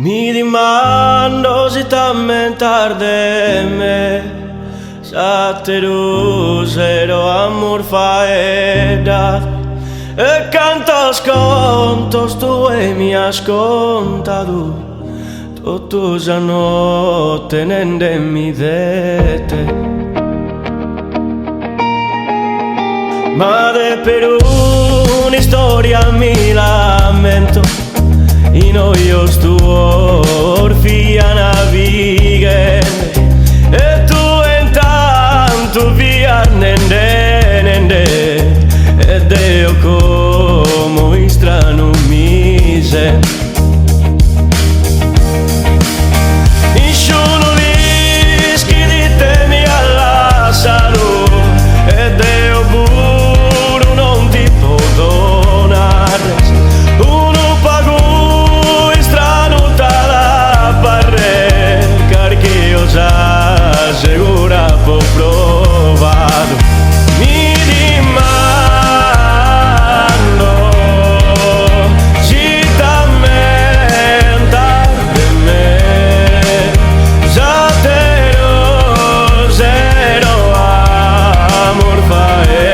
Mi dimando si t'ammentar de me, Satteru zero amor faedat. E cantos contos tu mi has contado, tutto già no tenende mi dete. Ma de Perú una historia mi lamento, y no yo estuvo orfia naviguen. E tu en tanto via nende, e Deo como strano mise. Y sono rischi di temi alla salud, e Deo puro non ti può donare. Uno pagò strano dalla barriera, che io già sicura ho provato. Mi dimando si t'ammenta di me, Satteru zero amor faedato.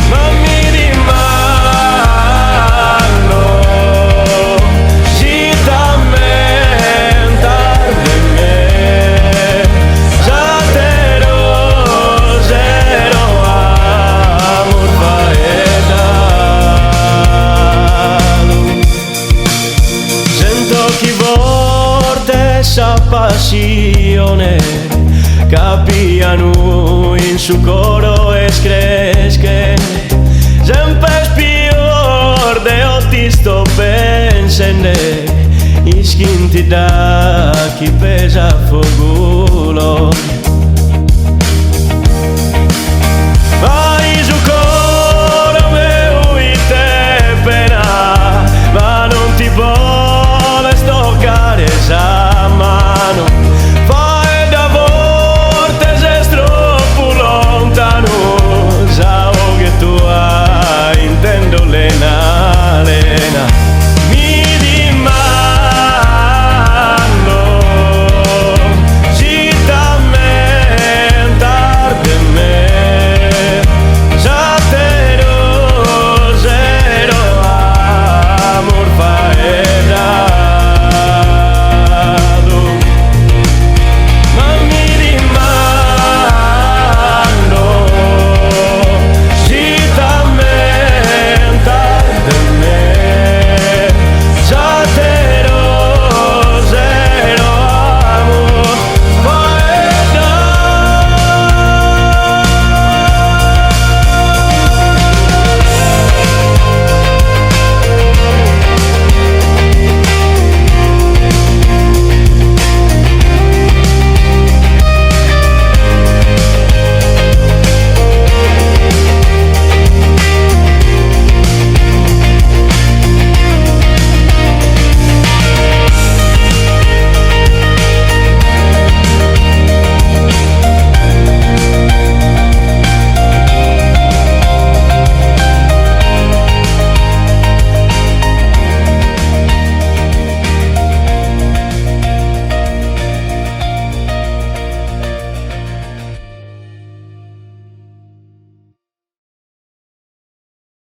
Ma mi dimando si t'ammenta di me, Satteru zero amor faedato. Sento chi volte sa passione, capiano in su coro es cresche. Sempre spior de otti sto pensende, iskinti da chi pesa fogulo.